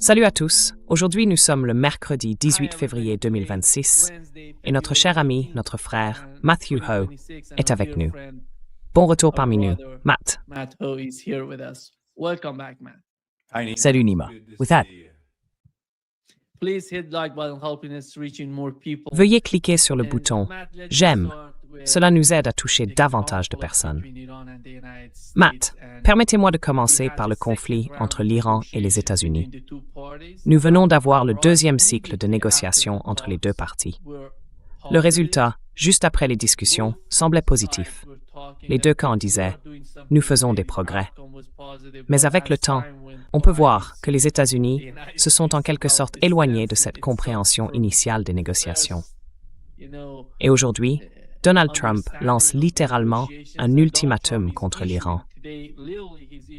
Salut à tous, aujourd'hui nous sommes le mercredi 18 février 2026 et notre cher ami, notre frère, Matthew Ho, est avec nous. Bon retour parmi nous, Matt. Salut Nima. With that, Veuillez cliquer sur le bouton « J'aime ». Cela nous aide à toucher davantage de personnes. Matt, permettez-moi de commencer par le conflit entre l'Iran et les États-Unis. Nous venons d'avoir le deuxième cycle de négociations entre les deux parties. Le résultat, juste après les discussions, semblait positif. Les deux camps disaient « Nous faisons des progrès ». Mais avec le temps, on peut voir que les États-Unis se sont en quelque sorte éloignés de cette compréhension initiale des négociations. Et aujourd'hui, Donald Trump lance littéralement un ultimatum contre l'Iran.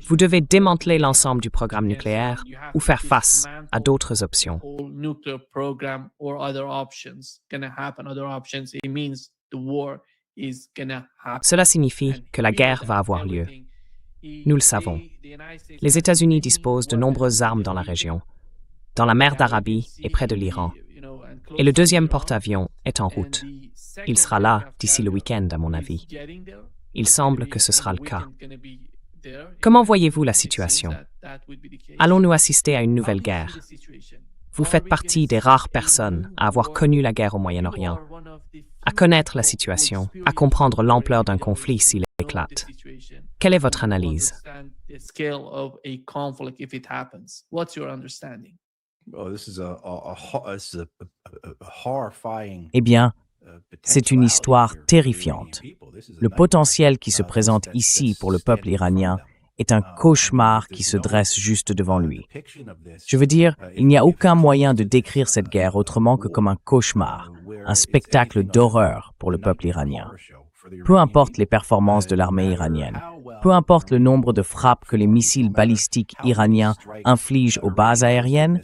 Vous devez démanteler l'ensemble du programme nucléaire ou faire face à d'autres options. Cela signifie que la guerre va avoir lieu. Nous le savons. Les États-Unis disposent de nombreuses armes dans la région, dans la mer d'Arabie et près de l'Iran. Et le deuxième porte-avions est en route. Il sera là d'ici le week-end, à mon avis. Il semble que ce sera le cas. Comment voyez-vous la situation? Allons-nous assister à une nouvelle guerre? Vous faites partie des rares personnes à avoir connu la guerre au Moyen-Orient, à connaître la situation, à comprendre l'ampleur d'un conflit s'il éclate. Quelle est votre analyse? eh bien, c'est une histoire terrifiante. Le potentiel qui se présente ici pour le peuple iranien est un cauchemar qui se dresse juste devant lui. Je veux dire, il n'y a aucun moyen de décrire cette guerre autrement que comme un cauchemar, un spectacle d'horreur pour le peuple iranien. Peu importe les performances de l'armée iranienne, peu importe le nombre de frappes que les missiles balistiques iraniens infligent aux bases aériennes,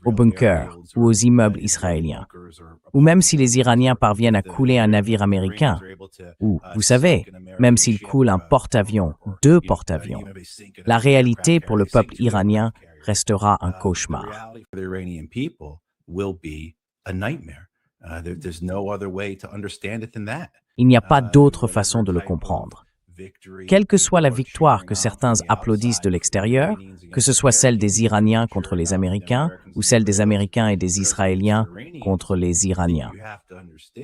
aux bunkers ou aux immeubles israéliens, ou même si les Iraniens parviennent à couler un navire américain, ou, vous savez, même s'ils coulent un porte-avions, deux porte-avions, la réalité pour le peuple iranien restera un cauchemar. Il n'y a pas d'autre façon de le comprendre. Quelle que soit la victoire que certains applaudissent de l'extérieur, que ce soit celle des Iraniens contre les Américains ou celle des Américains et des Israéliens contre les Iraniens,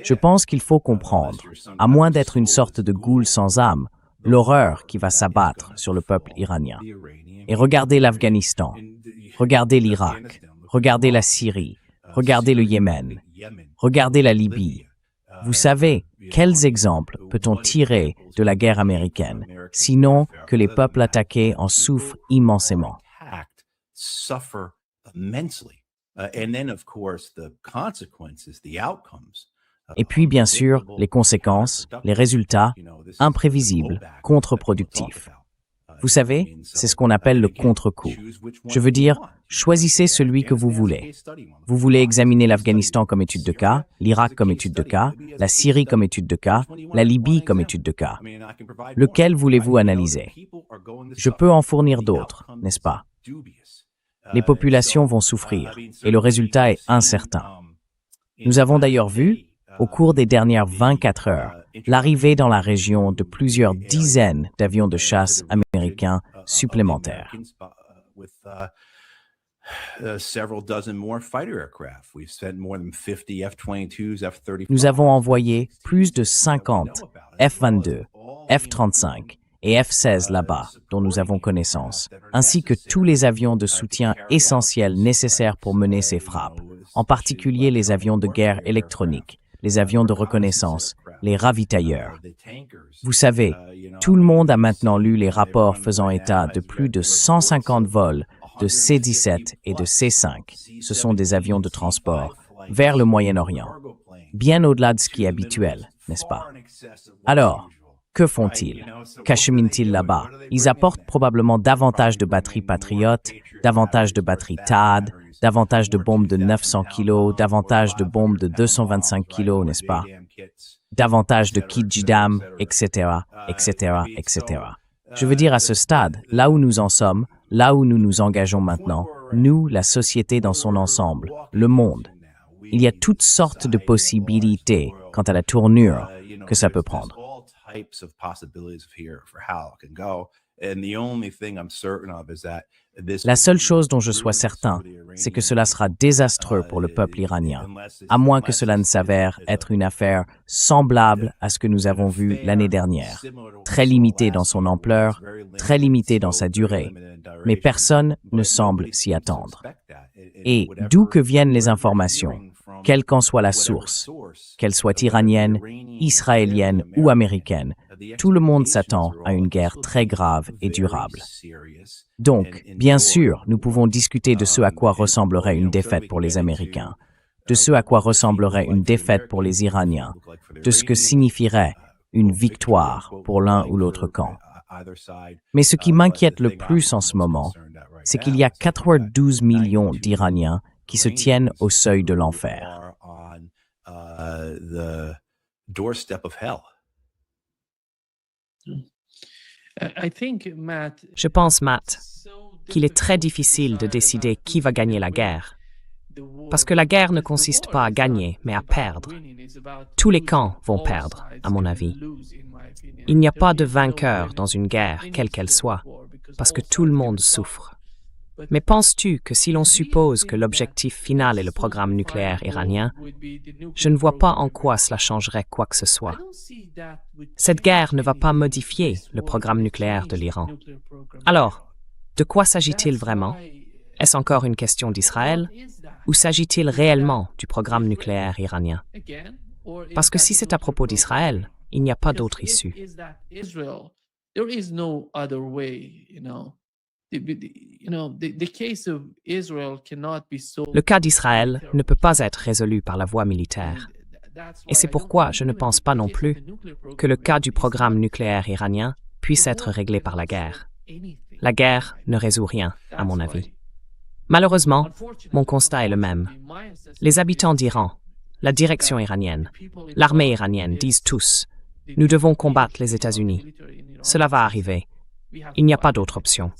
je pense qu'il faut comprendre, à moins d'être une sorte de goule sans âme, l'horreur qui va s'abattre sur le peuple iranien. Et regardez l'Afghanistan, regardez l'Irak, regardez la Syrie, regardez le Yémen, regardez la Libye. Vous savez, quels exemples peut-on tirer de la guerre américaine, sinon que les peuples attaqués en souffrent immensément? Et puis, bien sûr, les conséquences, les résultats, imprévisibles, contre-productifs. Vous savez, c'est ce qu'on appelle le contre-coup. Je veux dire, choisissez celui que vous voulez. Vous voulez examiner l'Afghanistan comme étude de cas, l'Irak comme étude de cas, la Syrie comme étude de cas, la Libye comme étude de cas. Lequel voulez-vous analyser? Je peux en fournir d'autres, n'est-ce pas? Les populations vont souffrir et le résultat est incertain. Nous avons d'ailleurs vu, au cours des dernières 24 heures, l'arrivée dans la région de plusieurs dizaines d'avions de chasse américains supplémentaires. Nous avons envoyé plus de 50 F-22, F-35 et F-16 là-bas, dont nous avons connaissance, ainsi que tous les avions de soutien essentiels nécessaires pour mener ces frappes, en particulier les avions de guerre électroniques, les avions de reconnaissance, les ravitailleurs. Vous savez, tout le monde a maintenant lu les rapports faisant état de plus de 150 vols de C-17 et de C-5, ce sont des avions de transport, vers le Moyen-Orient, bien au-delà de ce qui est habituel, n'est-ce pas? Alors, que font-ils? Qu'acheminent-ils là-bas? Ils apportent probablement davantage de batteries patriotes, davantage de batteries THAAD, davantage de bombes de 900 kg, davantage de bombes de 225 kg, n'est-ce pas? Davantage de kits JDAM, etc., etc., etc. Je veux dire, à ce stade, là où nous en sommes, là où nous nous engageons maintenant, nous, la société dans son ensemble, le monde. Il y a toutes sortes de possibilités quant à la tournure que ça peut prendre. La seule chose dont je sois certain, c'est que cela sera désastreux pour le peuple iranien, à moins que cela ne s'avère être une affaire semblable à ce que nous avons vu l'année dernière, très limitée dans son ampleur, très limitée dans sa durée, mais personne ne semble s'y attendre. Et d'où que viennent les informations, quelle qu'en soit la source, qu'elle soit iranienne, israélienne ou américaine, tout le monde s'attend à une guerre très grave et durable. Donc, bien sûr, nous pouvons discuter de ce à quoi ressemblerait une défaite pour les Américains, de ce à quoi ressemblerait une défaite pour les Iraniens, de ce que signifierait une victoire pour l'un ou l'autre camp. Mais ce qui m'inquiète le plus en ce moment, c'est qu'il y a 92 millions d'Iraniens qui se tiennent au seuil de l'enfer. Je pense, Matt, qu'il est très difficile de décider qui va gagner la guerre. Parce que la guerre ne consiste pas à gagner, mais à perdre. Tous les camps vont perdre, à mon avis. Il n'y a pas de vainqueur dans une guerre, quelle qu'elle soit, parce que tout le monde souffre. Mais penses-tu que si l'on suppose que l'objectif final est le programme nucléaire iranien, je ne vois pas en quoi cela changerait quoi que ce soit. Cette guerre ne va pas modifier le programme nucléaire de l'Iran. Alors, de quoi s'agit-il vraiment? Est-ce encore une question d'Israël? Ou s'agit-il réellement du programme nucléaire iranien? Parce que si c'est à propos d'Israël, il n'y a pas d'autre issue. Le cas d'Israël ne peut pas être résolu par la voie militaire. Et c'est pourquoi je ne pense pas non plus que le cas du programme nucléaire iranien puisse être réglé par la guerre. La guerre ne résout rien, à mon avis. Malheureusement, mon constat est le même. Les habitants d'Iran, la direction iranienne, l'armée iranienne disent tous « Nous devons combattre les États-Unis. Cela va arriver. Il n'y a pas d'autre option. »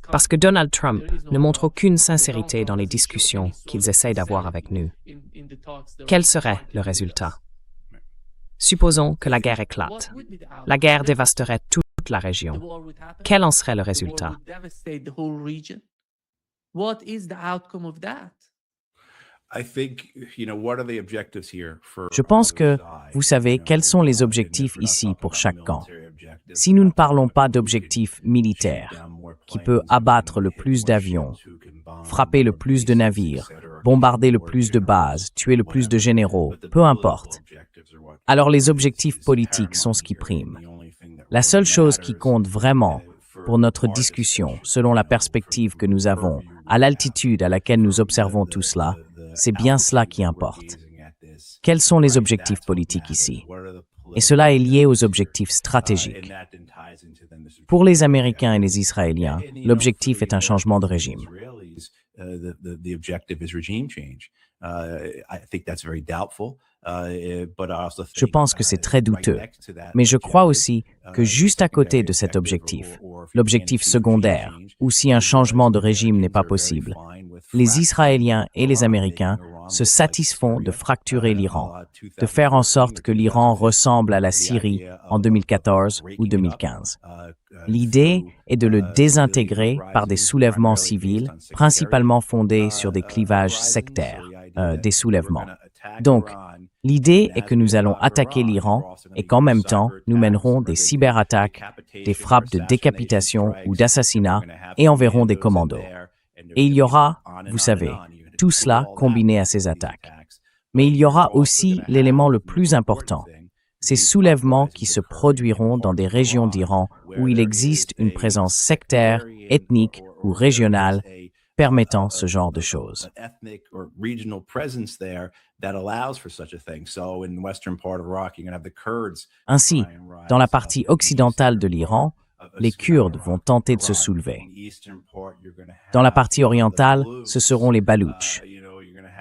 Parce que Donald Trump ne montre aucune sincérité dans les discussions qu'ils essayent d'avoir avec nous. Quel serait le résultat? Supposons que la guerre éclate. La guerre dévasterait toute la région. Quel en serait le résultat? Je pense que, vous savez, quels sont les objectifs ici pour chaque camp. Si nous ne parlons pas d'objectifs militaires, qui peut abattre le plus d'avions, frapper le plus de navires, bombarder le plus de bases, tuer le plus de généraux, peu importe. Alors les objectifs politiques sont ce qui prime. La seule chose qui compte vraiment pour notre discussion, selon la perspective que nous avons, à l'altitude à laquelle nous observons tout cela, c'est bien cela qui importe. Quels sont les objectifs politiques ici? Et cela est lié aux objectifs stratégiques. Pour les Américains et les Israéliens, l'objectif est un changement de régime. Je pense que c'est très douteux, mais je crois aussi que juste à côté de cet objectif, l'objectif secondaire, ou si un changement de régime n'est pas possible, les Israéliens et les Américains se satisfont de fracturer l'Iran, de faire en sorte que l'Iran ressemble à la Syrie en 2014 ou 2015. L'idée est de le désintégrer par des soulèvements civils, principalement fondés sur des clivages sectaires, des soulèvements. Donc, l'idée est que nous allons attaquer l'Iran et qu'en même temps, nous mènerons des cyberattaques, des frappes de décapitation ou d'assassinat et enverrons des commandos. Et il y aura, vous savez, tout cela combiné à ces attaques. Mais il y aura aussi l'élément le plus important, ces soulèvements qui se produiront dans des régions d'Iran où il existe une présence sectaire, ethnique ou régionale permettant ce genre de choses. Ainsi, dans la partie occidentale de l'Iran, les Kurdes vont tenter de se soulever. Dans la partie orientale, ce seront les Baloutches.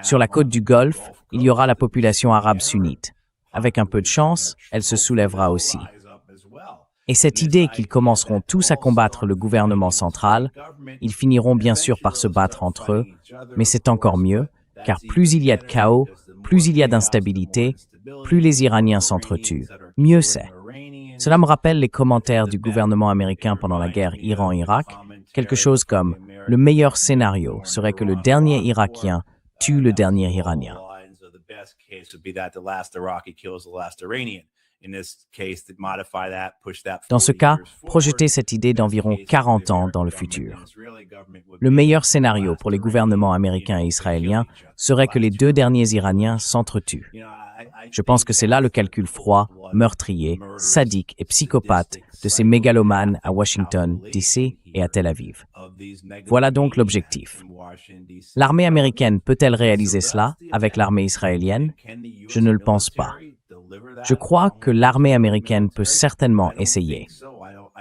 Sur la côte du Golfe, il y aura la population arabe sunnite. Avec un peu de chance, elle se soulèvera aussi. Et cette idée qu'ils commenceront tous à combattre le gouvernement central, ils finiront bien sûr par se battre entre eux, mais c'est encore mieux, car plus il y a de chaos, plus il y a d'instabilité, plus les Iraniens s'entretuent, mieux c'est. Cela me rappelle les commentaires du gouvernement américain pendant la guerre Iran-Irak, quelque chose comme « le meilleur scénario serait que le dernier Irakien tue le dernier Iranien ». Dans ce cas, projetez cette idée d'environ 40 ans dans le futur. Le meilleur scénario pour les gouvernements américains et israéliens serait que les deux derniers Iraniens s'entretuent. Je pense que c'est là le calcul froid, meurtrier, sadique et psychopathe de ces mégalomanes à Washington, D.C. et à Tel Aviv. Voilà donc l'objectif. L'armée américaine peut-elle réaliser cela avec l'armée israélienne? Je ne le pense pas. Je crois que l'armée américaine peut certainement essayer.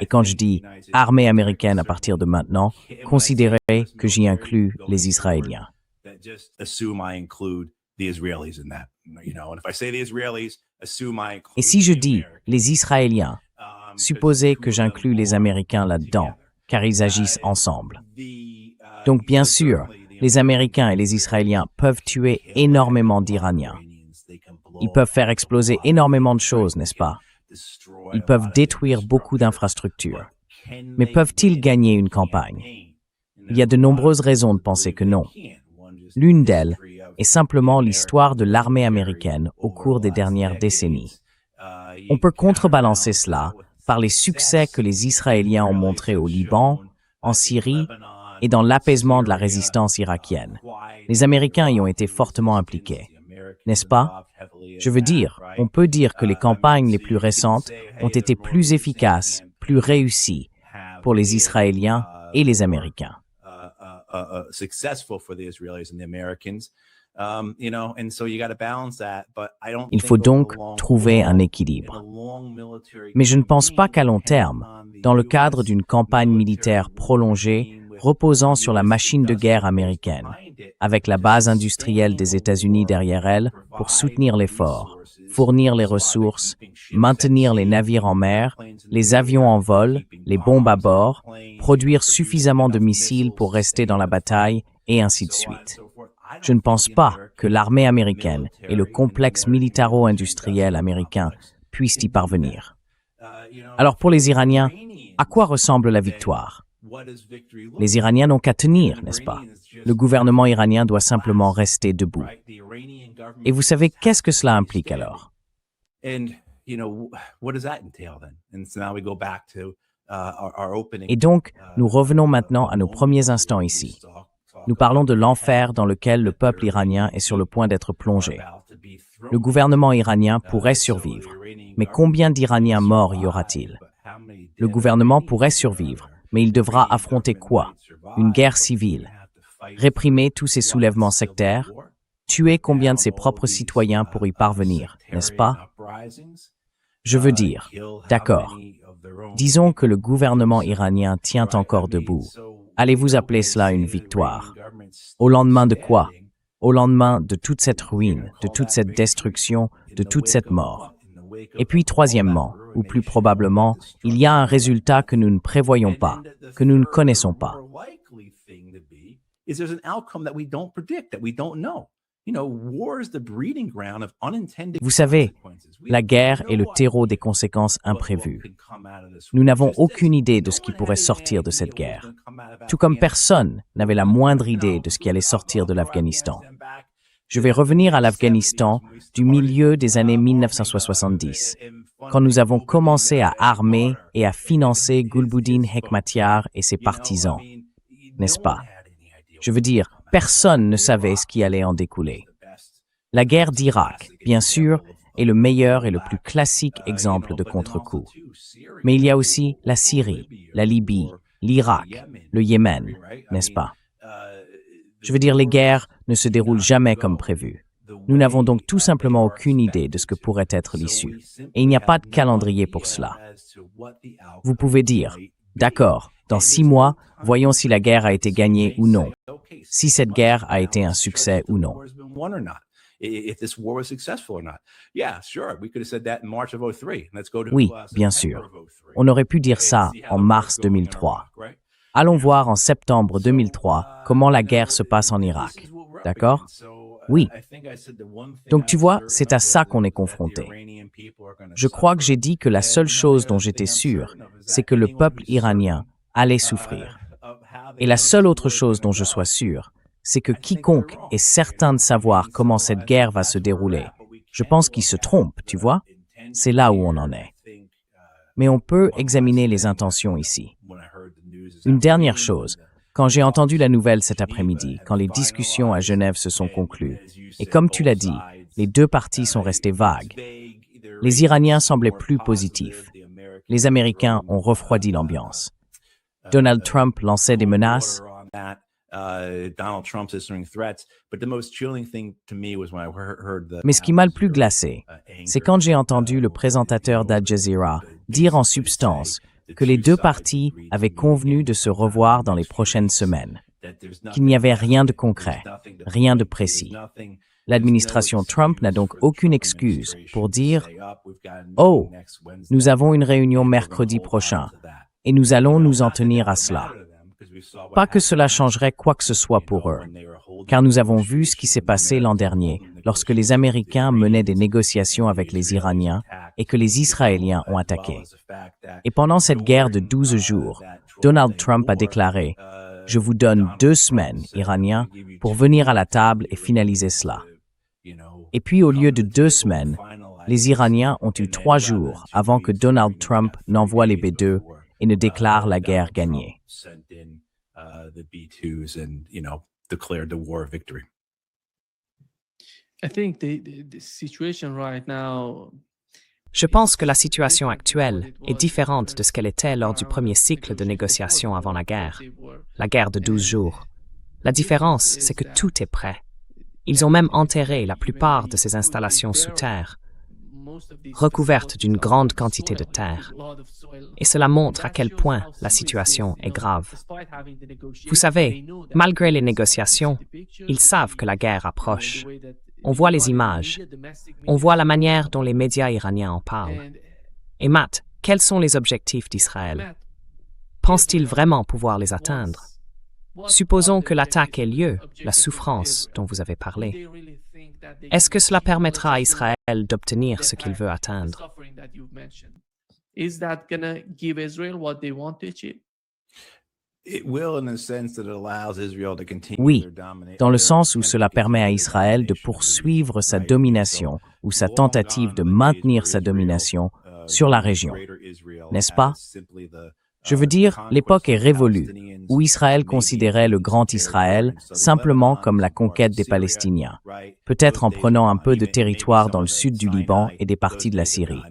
Et quand je dis armée américaine à partir de maintenant, considérez que j'y inclus les Israéliens. Et si je dis les Israéliens, supposez que j'inclus les Américains là-dedans, car ils agissent ensemble. Donc bien sûr, les Américains et les Israéliens peuvent tuer énormément d'Iraniens. Ils peuvent faire exploser énormément de choses, n'est-ce pas? Ils peuvent détruire beaucoup d'infrastructures. Mais peuvent-ils gagner une campagne? Il y a de nombreuses raisons de penser que non. L'une d'elles est simplement l'histoire de l'armée américaine au cours des dernières décennies. On peut contrebalancer cela par les succès que les Israéliens ont montrés au Liban, en Syrie et dans l'apaisement de la résistance irakienne. Les Américains y ont été fortement impliqués, n'est-ce pas? Je veux dire, on peut dire que les campagnes les plus récentes ont été plus efficaces, plus réussies pour les Israéliens et les Américains. Il faut donc trouver un équilibre. Mais je ne pense pas qu'à long terme, dans le cadre d'une campagne militaire prolongée reposant sur la machine de guerre américaine, avec la base industrielle des États-Unis derrière elle pour soutenir l'effort, fournir les ressources, maintenir les navires en mer, les avions en vol, les bombes à bord, produire suffisamment de missiles pour rester dans la bataille, et ainsi de suite. Je ne pense pas que l'armée américaine et le complexe militaro-industriel américain puissent y parvenir. Alors pour les Iraniens, à quoi ressemble la victoire? Les Iraniens n'ont qu'à tenir, n'est-ce pas? Le gouvernement iranien doit simplement rester debout. Et vous savez, qu'est-ce que cela implique alors? Et donc, nous revenons maintenant à nos premiers instants ici. Nous parlons de l'enfer dans lequel le peuple iranien est sur le point d'être plongé. Le gouvernement iranien pourrait survivre, mais combien d'Iraniens morts y aura-t-il? Le gouvernement pourrait survivre, mais il devra affronter quoi? Une guerre civile. Réprimer tous ces soulèvements sectaires? Tuer combien de ses propres citoyens pour y parvenir, n'est-ce pas? Je veux dire, d'accord. Disons que le gouvernement iranien tient encore debout. Allez-vous appeler cela une victoire? Au lendemain de quoi? Au lendemain de toute cette ruine, de toute cette destruction, de toute cette mort. Et puis troisièmement, ou plus probablement, il y a un résultat que nous ne prévoyons pas, que nous ne connaissons pas. Vous savez, la guerre est le terreau des conséquences imprévues. Nous n'avons aucune idée de ce qui pourrait sortir de cette guerre, tout comme personne n'avait la moindre idée de ce qui allait sortir de l'Afghanistan. Je vais revenir à l'Afghanistan du milieu des années 1970, quand nous avons commencé à armer et à financer Gulbuddin Hekmatyar et ses partisans, n'est-ce pas? Je veux dire, personne ne savait ce qui allait en découler. La guerre d'Irak, bien sûr, est le meilleur et le plus classique exemple de contre-coup. Mais il y a aussi la Syrie, la Libye, l'Irak, le Yémen, n'est-ce pas? Je veux dire, les guerres ne se déroulent jamais comme prévu. Nous n'avons donc tout simplement aucune idée de ce que pourrait être l'issue. Et il n'y a pas de calendrier pour cela. Vous pouvez dire, d'accord, dans 6 mois, voyons si la guerre a été gagnée ou non, si cette guerre a été un succès ou non. Oui, bien sûr. On aurait pu dire ça en mars 2003. Allons voir en septembre 2003 comment la guerre se passe en Irak. D'accord? Oui. Donc tu vois, c'est à ça qu'on est confronté. Je crois que j'ai dit que la seule chose dont j'étais sûr, c'est que le peuple iranien allait souffrir. Et la seule autre chose dont je sois sûr, c'est que quiconque est certain de savoir comment cette guerre va se dérouler, je pense qu'il se trompe, tu vois? C'est là où on en est. Mais on peut examiner les intentions ici. Une dernière chose, quand j'ai entendu la nouvelle cet après-midi, quand les discussions à Genève se sont conclues, et comme tu l'as dit, les deux parties sont restées vagues, les Iraniens semblaient plus positifs. Les Américains ont refroidi l'ambiance. Donald Trump lançait des menaces. Mais ce qui m'a le plus glacé, c'est quand j'ai entendu le présentateur d'Al Jazeera dire en substance que les deux parties avaient convenu de se revoir dans les prochaines semaines, qu'il n'y avait rien de concret, rien de précis. L'administration Trump n'a donc aucune excuse pour dire « Oh, nous avons une réunion mercredi prochain et nous allons nous en tenir à cela ». Pas que cela changerait quoi que ce soit pour eux, car nous avons vu ce qui s'est passé l'an dernier lorsque les Américains menaient des négociations avec les Iraniens et que les Israéliens ont attaqué. Et pendant cette guerre de 12 jours, Donald Trump a déclaré « Je vous donne 2 semaines, Iraniens, pour venir à la table et finaliser cela ». Et puis au lieu de 2 semaines, les Iraniens ont eu 3 jours avant que Donald Trump n'envoie les B-2 et ne déclare la guerre gagnée. Je pense que la situation actuelle est différente de ce qu'elle était lors du premier cycle de négociations avant la guerre de 12 jours. La différence, c'est que tout est prêt. Ils ont même enterré la plupart de ces installations sous terre, recouvertes d'une grande quantité de terre. Et cela montre à quel point la situation est grave. Vous savez, malgré les négociations, ils savent que la guerre approche. On voit les images, on voit la manière dont les médias iraniens en parlent. Et Matt, quels sont les objectifs d'Israël? Pense-t-il vraiment pouvoir les atteindre? Supposons que l'attaque ait lieu, la souffrance dont vous avez parlé. Est-ce que cela permettra à Israël d'obtenir ce qu'il veut atteindre? Oui, dans le sens où cela permet à Israël de poursuivre sa domination ou sa tentative de maintenir sa domination sur la région, n'est-ce pas? Je veux dire, l'époque est révolue, où Israël considérait le Grand Israël simplement comme la conquête des Palestiniens, peut-être en prenant un peu de territoire dans le sud du Liban et des parties de la Syrie.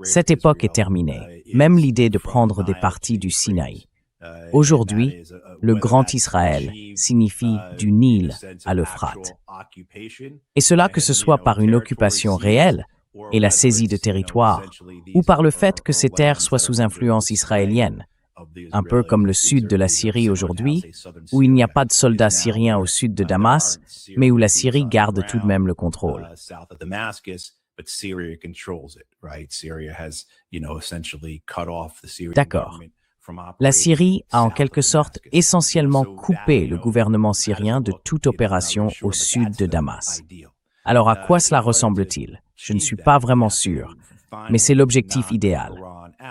Cette époque est terminée, même l'idée de prendre des parties du Sinaï. Aujourd'hui, le Grand Israël signifie du Nil à l'Euphrate. Et cela que ce soit par une occupation réelle et la saisie de territoire, ou par le fait que ces terres soient sous influence israélienne, un peu comme le sud de la Syrie aujourd'hui, où il n'y a pas de soldats syriens au sud de Damas, mais où la Syrie garde tout de même le contrôle. D'accord. La Syrie a en quelque sorte essentiellement coupé le gouvernement syrien de toute opération au sud de Damas. Alors à quoi cela ressemble-t-il? Je ne suis pas vraiment sûr, mais c'est l'objectif idéal.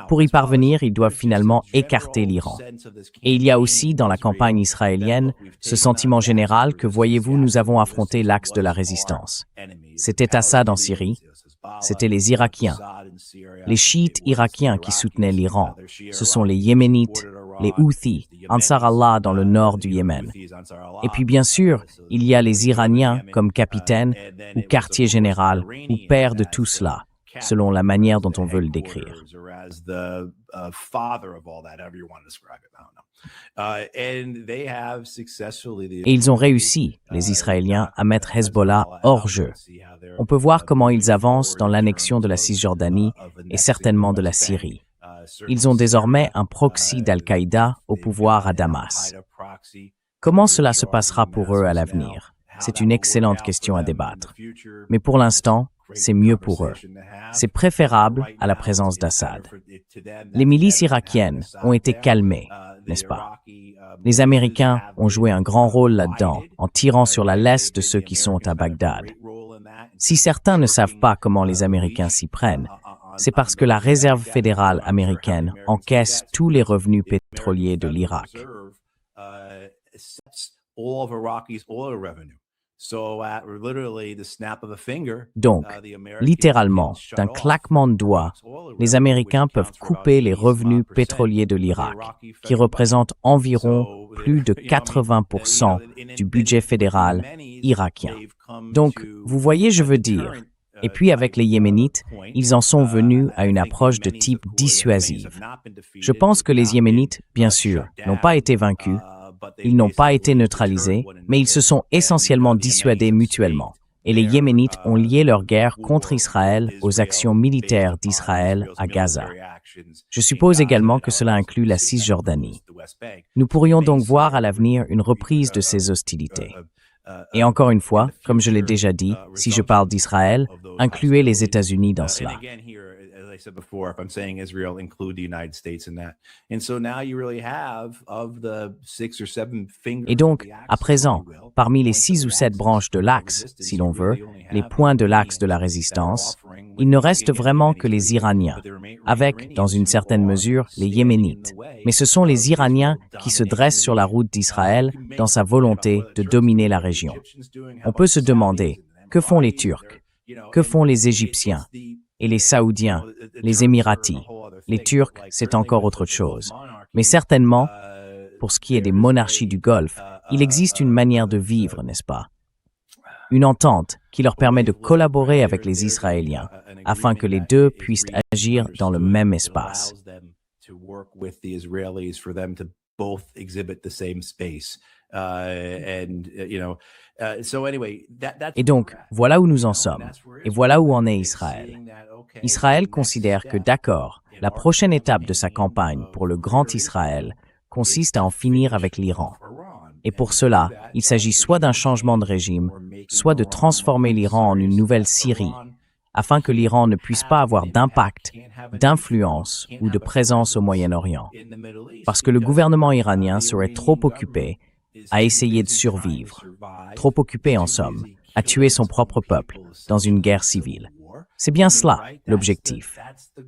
Pour y parvenir, ils doivent finalement écarter l'Iran. Et il y a aussi, dans la campagne israélienne, ce sentiment général que, voyez-vous, nous avons affronté l'axe de la résistance. C'était Assad en Syrie, c'était les Irakiens. Les chiites irakiens qui soutenaient l'Iran, ce sont les Yéménites, les Houthis, Ansar Allah dans le nord du Yémen. Et puis bien sûr, il y a les Iraniens comme capitaine ou quartier général ou père de tout cela, selon la manière dont on veut le décrire. Et ils ont réussi, les Israéliens, à mettre Hezbollah hors jeu. On peut voir comment ils avancent dans l'annexion de la Cisjordanie et certainement de la Syrie. Ils ont désormais un proxy d'Al-Qaïda au pouvoir à Damas. Comment cela se passera pour eux à l'avenir? c'est une excellente question à débattre. Mais pour l'instant, c'est mieux pour eux. C'est préférable à la présence d'Assad. Les milices irakiennes ont été calmées, n'est-ce pas? Les Américains ont joué un grand rôle là-dedans, en tirant sur la laisse de ceux qui sont à Bagdad. Si certains ne savent pas comment les Américains s'y prennent, c'est parce que la Réserve fédérale américaine encaisse tous les revenus pétroliers de l'Irak. Donc, littéralement, d'un claquement de doigts, les Américains peuvent couper les revenus pétroliers de l'Irak, qui représentent environ plus de 80% du budget fédéral irakien. Donc, vous voyez, je veux dire. Et puis avec les Yéménites, ils en sont venus à une approche de type dissuasive. Je pense que les Yéménites, bien sûr, n'ont pas été vaincus, ils n'ont pas été neutralisés, mais ils se sont essentiellement dissuadés mutuellement. Et les Yéménites ont lié leur guerre contre Israël aux actions militaires d'Israël à Gaza. Je suppose également que cela inclut la Cisjordanie. Nous pourrions donc voir à l'avenir une reprise de ces hostilités. Et encore une fois, comme je l'ai déjà dit, si je parle d'Israël, incluez les États-Unis dans cela. Et donc, à présent, parmi les 6 ou 7 branches de l'axe, si l'on veut, les points de l'axe de la résistance, il ne reste vraiment que les Iraniens, avec, dans une certaine mesure, les Yéménites. Mais ce sont les Iraniens qui se dressent sur la route d'Israël dans sa volonté de dominer la région. On peut se demander, que font les Turcs? Que font les Égyptiens? Et les Saoudiens, les Émiratis? Les Turcs, c'est encore autre chose. Mais certainement, pour ce qui est des monarchies du Golfe, il existe une manière de vivre, n'est-ce pas? Une entente qui leur permet de collaborer avec les Israéliens, afin que les deux puissent agir dans le même espace. Et donc, voilà où nous en sommes, et voilà où en est Israël. Israël considère que, d'accord, la prochaine étape de sa campagne pour le Grand Israël consiste à en finir avec l'Iran. Et pour cela, il s'agit soit d'un changement de régime, soit de transformer l'Iran en une nouvelle Syrie, afin que l'Iran ne puisse pas avoir d'impact, d'influence ou de présence au Moyen-Orient. Parce que le gouvernement iranien serait trop occupé à essayer de survivre, trop occupé en somme, à tuer son propre peuple dans une guerre civile. C'est bien cela, l'objectif.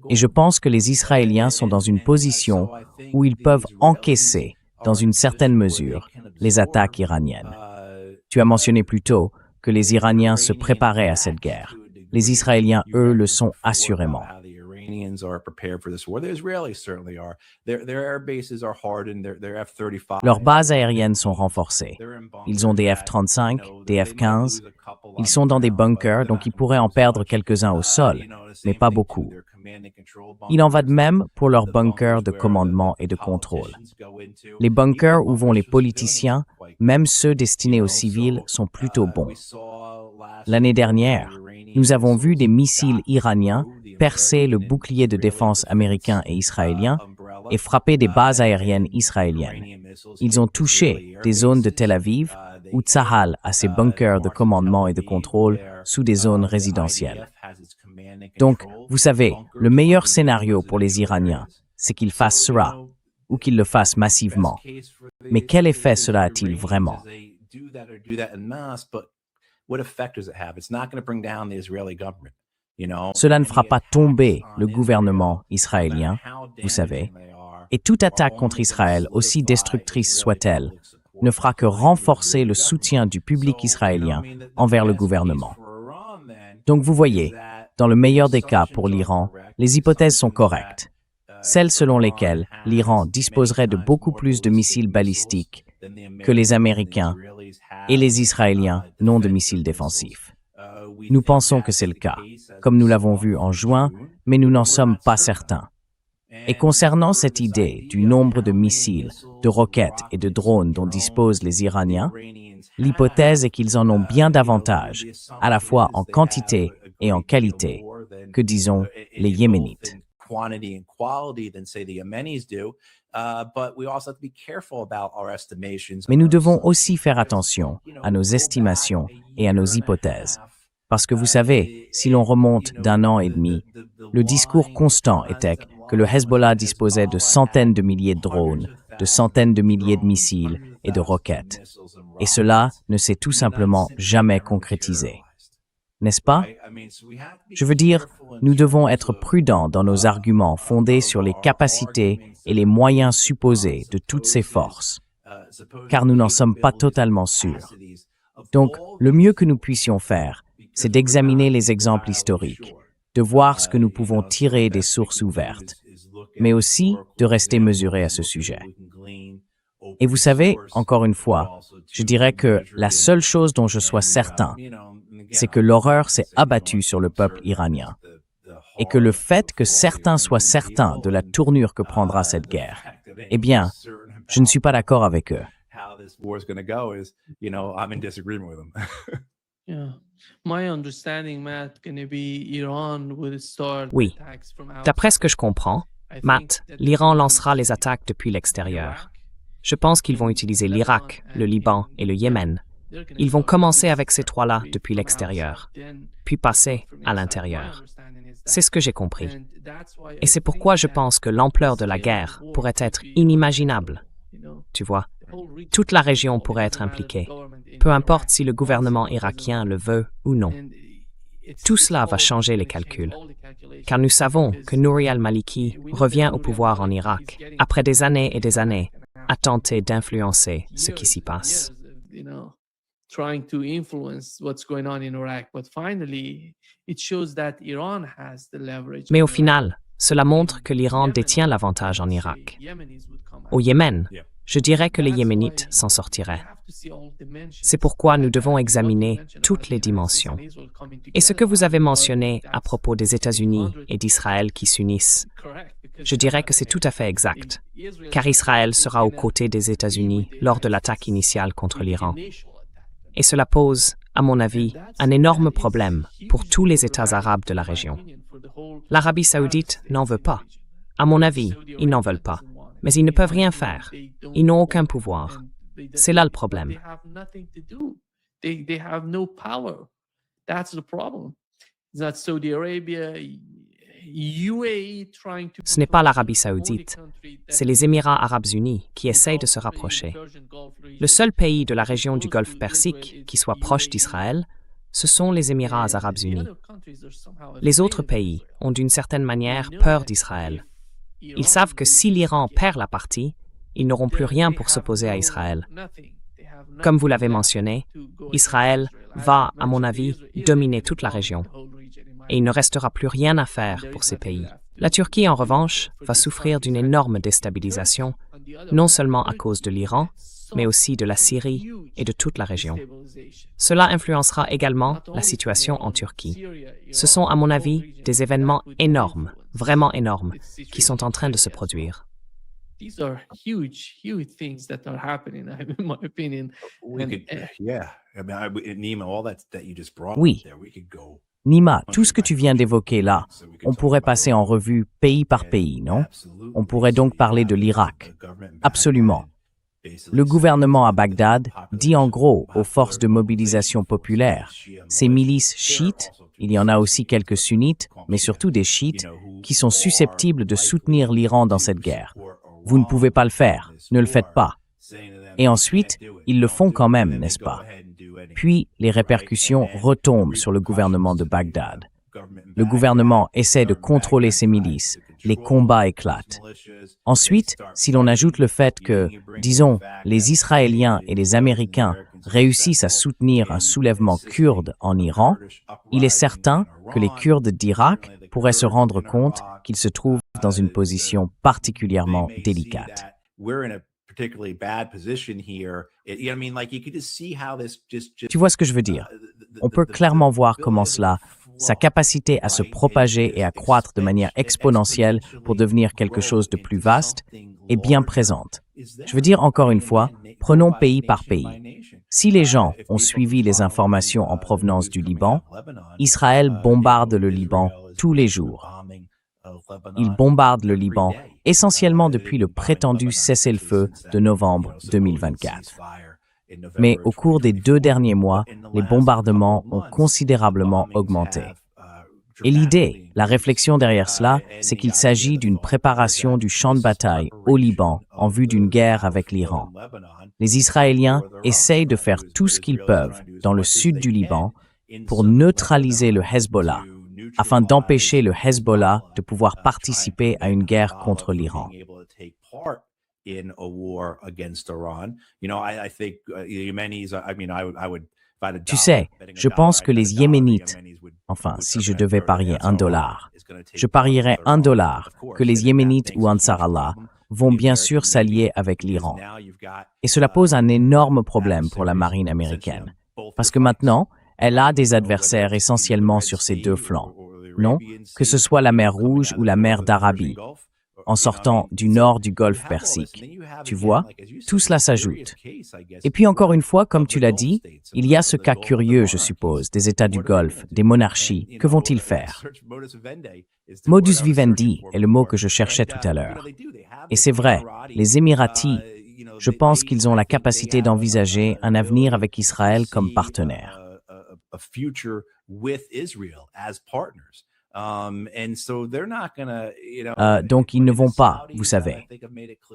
Et je pense que les Israéliens sont dans une position où ils peuvent encaisser, dans une certaine mesure, les attaques iraniennes. Tu as mentionné plus tôt que les Iraniens se préparaient à cette guerre. Les Israéliens, eux, le sont assurément. Leurs bases aériennes sont renforcées. Ils ont des F-35, des F-15. Ils sont dans des bunkers, donc ils pourraient en perdre quelques-uns au sol, mais pas beaucoup. Il en va de même pour leurs bunkers de commandement et de contrôle. Les bunkers où vont les politiciens, même ceux destinés aux civils, sont plutôt bons. L'année dernière, nous avons vu des missiles iraniens percer le bouclier de défense américain et israélien et frapper des bases aériennes israéliennes. Ils ont touché des zones de Tel Aviv où Tsahal a ses bunkers de commandement et de contrôle sous des zones résidentielles. Donc, vous savez, le meilleur scénario pour les Iraniens, c'est qu'ils fassent cela, ou qu'ils le fassent massivement. Mais quel effet cela a-t-il vraiment? Cela ne fera pas tomber le gouvernement israélien, vous savez, et toute attaque contre Israël, aussi destructrice soit-elle, ne fera que renforcer le soutien du public israélien envers le gouvernement. Donc vous voyez, dans le meilleur des cas pour l'Iran, les hypothèses sont correctes. Celles selon lesquelles l'Iran disposerait de beaucoup plus de missiles balistiques que les Américains et les Israéliens n'ont de missiles défensifs. Nous pensons que c'est le cas, comme nous l'avons vu en juin, mais nous n'en sommes pas certains. Et concernant cette idée du nombre de missiles, de roquettes et de drones dont disposent les Iraniens, l'hypothèse est qu'ils en ont bien davantage, à la fois en quantité et en qualité, que disons les Yéménites. Mais nous devons aussi faire attention à nos estimations et à nos hypothèses. Parce que vous savez, si l'on remonte d'un an et demi, le discours constant était que le Hezbollah disposait de centaines de milliers de drones, de centaines de milliers de missiles et de roquettes. Et cela ne s'est tout simplement jamais concrétisé. N'est-ce pas? Je veux dire, nous devons être prudents dans nos arguments fondés sur les capacités et les moyens supposés de toutes ces forces, car nous n'en sommes pas totalement sûrs. Donc, le mieux que nous puissions faire, c'est d'examiner les exemples historiques, de voir ce que nous pouvons tirer des sources ouvertes, mais aussi de rester mesurés à ce sujet. Et vous savez, encore une fois, je dirais que la seule chose dont je sois certain, c'est que l'horreur s'est abattue sur le peuple iranien, et que le fait que certains soient certains de la tournure que prendra cette guerre, eh bien, je ne suis pas d'accord avec eux. Oui. D'après ce que je comprends, Matt, l'Iran lancera les attaques depuis l'extérieur. Je pense qu'ils vont utiliser l'Irak, le Liban et le Yémen. Ils vont commencer avec ces trois-là depuis l'extérieur, puis passer à l'intérieur. C'est ce que j'ai compris. Et c'est pourquoi je pense que l'ampleur de la guerre pourrait être inimaginable. Tu vois, toute la région pourrait être impliquée, peu importe si le gouvernement irakien le veut ou non. Tout cela va changer les calculs, car nous savons que Nouri al-Maliki revient au pouvoir en Irak après des années et des années à tenter d'influencer ce qui s'y passe. Mais au final, cela montre que l'Iran détient l'avantage en Irak. Au Yémen, je dirais que les Yéménites s'en sortiraient. C'est pourquoi nous devons examiner toutes les dimensions. Et ce que vous avez mentionné à propos des États-Unis et d'Israël qui s'unissent, je dirais que c'est tout à fait exact, car Israël sera aux côtés des États-Unis lors de l'attaque initiale contre l'Iran. Et cela pose, à mon avis, un énorme problème pour tous les États arabes de la région. L'Arabie saoudite n'en veut pas. À mon avis, ils n'en veulent pas. Mais ils ne peuvent rien faire. Ils n'ont aucun pouvoir. C'est là le problème. Ce n'est pas l'Arabie saoudite, c'est les Émirats arabes unis qui essayent de se rapprocher. Le seul pays de la région du Golfe Persique qui soit proche d'Israël, ce sont les Émirats arabes unis. Les autres pays ont d'une certaine manière peur d'Israël. Ils savent que si l'Iran perd la partie, ils n'auront plus rien pour s'opposer à Israël. Comme vous l'avez mentionné, Israël va, à mon avis, dominer toute la région. Et il ne restera plus rien à faire pour ces pays. La Turquie, en revanche, va souffrir d'une énorme déstabilisation, non seulement à cause de l'Iran, mais aussi de la Syrie et de toute la région. Cela influencera également la situation en Turquie. Ce sont, à mon avis, des événements énormes, vraiment énormes, qui sont en train de se produire. Oui. Nima, tout ce que tu viens d'évoquer là, on pourrait passer en revue pays par pays, non? On pourrait donc parler de l'Irak. Absolument. Le gouvernement à Bagdad dit en gros aux forces de mobilisation populaire, ces milices chiites, il y en a aussi quelques sunnites, mais surtout des chiites, qui sont susceptibles de soutenir l'Iran dans cette guerre. Vous ne pouvez pas le faire, ne le faites pas. Et ensuite, ils le font quand même, n'est-ce pas? Puis, les répercussions retombent sur le gouvernement de Bagdad. Le gouvernement essaie de contrôler ces milices. Les combats éclatent. Ensuite, si l'on ajoute le fait que, disons, les Israéliens et les Américains réussissent à soutenir un soulèvement kurde en Iran, il est certain que les Kurdes d'Irak pourraient se rendre compte qu'ils se trouvent dans une position particulièrement délicate. Tu vois ce que je veux dire? On peut clairement voir comment cela, sa capacité à se propager et à croître de manière exponentielle pour devenir quelque chose de plus vaste, est bien présente. Je veux dire encore une fois, prenons pays par pays. Si les gens ont suivi les informations en provenance du Liban, Israël bombarde le Liban tous les jours. Il bombarde le Liban essentiellement depuis le prétendu cessez-le-feu de novembre 2024. Mais au cours des 2 derniers mois, les bombardements ont considérablement augmenté. Et l'idée, la réflexion derrière cela, c'est qu'il s'agit d'une préparation du champ de bataille au Liban en vue d'une guerre avec l'Iran. Les Israéliens essayent de faire tout ce qu'ils peuvent dans le sud du Liban pour neutraliser le Hezbollah, afin d'empêcher le Hezbollah de pouvoir participer à une guerre contre l'Iran. Tu sais, je pense que les Yéménites, enfin, si je devais parier $1, je parierais $1 que les Yéménites ou Ansar Allah vont bien sûr s'allier avec l'Iran. Et cela pose un énorme problème pour la marine américaine, parce que maintenant, elle a des adversaires essentiellement sur ces 2 flancs, non? Que ce soit la mer Rouge ou la mer d'Arabie, en sortant du nord du golfe Persique. Tu vois, tout cela s'ajoute. Et puis encore une fois, comme tu l'as dit, il y a ce cas curieux, je suppose, des États du Golfe, des monarchies. Que vont-ils faire? Modus vivendi est le mot que je cherchais tout à l'heure. Et c'est vrai, les Émiratis, je pense qu'ils ont la capacité d'envisager un avenir avec Israël comme partenaire. Donc ils ne vont pas, vous savez.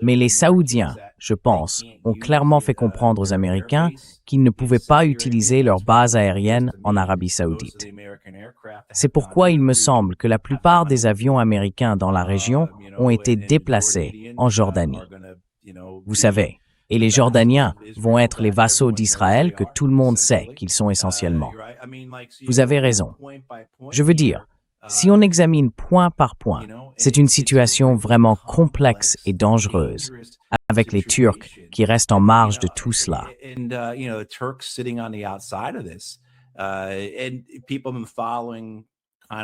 Mais les Saoudiens, je pense, ont clairement fait comprendre aux Américains qu'ils ne pouvaient pas utiliser leurs bases aériennes en Arabie Saoudite. C'est pourquoi il me semble que la plupart des avions américains dans la région ont été déplacés en Jordanie. Vous savez, et les Jordaniens vont être les vassaux d'Israël que tout le monde sait qu'ils sont essentiellement. Vous avez raison. Je veux dire, si on examine point par point, c'est une situation vraiment complexe et dangereuse, avec les Turcs qui restent en marge de tout cela.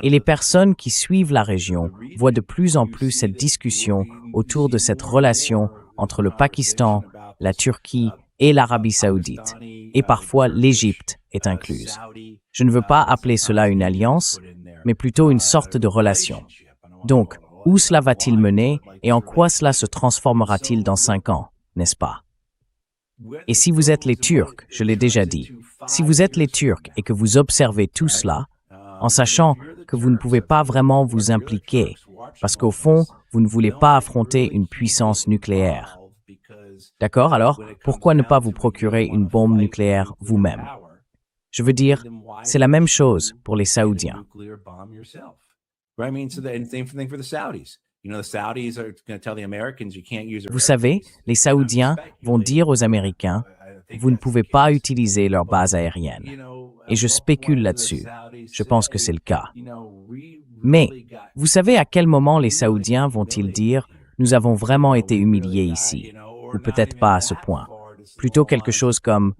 Et les personnes qui suivent la région voient de plus en plus cette discussion autour de cette relation entre le Pakistan, la Turquie et l'Arabie saoudite, et parfois l'Égypte est incluse. Je ne veux pas appeler cela une alliance, mais plutôt une sorte de relation. Donc, où cela va-t-il mener et en quoi cela se transformera-t-il dans 5 ans, n'est-ce pas? Et si vous êtes les Turcs, je l'ai déjà dit, si vous êtes les Turcs et que vous observez tout cela, en sachant que vous ne pouvez pas vraiment vous impliquer, parce qu'au fond, vous ne voulez pas affronter une puissance nucléaire. D'accord? Alors, pourquoi ne pas vous procurer une bombe nucléaire vous-même? Je veux dire, c'est la même chose pour les Saoudiens. Vous savez, les Saoudiens vont dire aux Américains, vous ne pouvez pas utiliser leurs bases aériennes. Et je spécule là-dessus. Je pense que c'est le cas. Mais, vous savez à quel moment les Saoudiens vont-ils dire, nous avons vraiment été humiliés ici, ou peut-être pas à ce point. Plutôt quelque chose comme,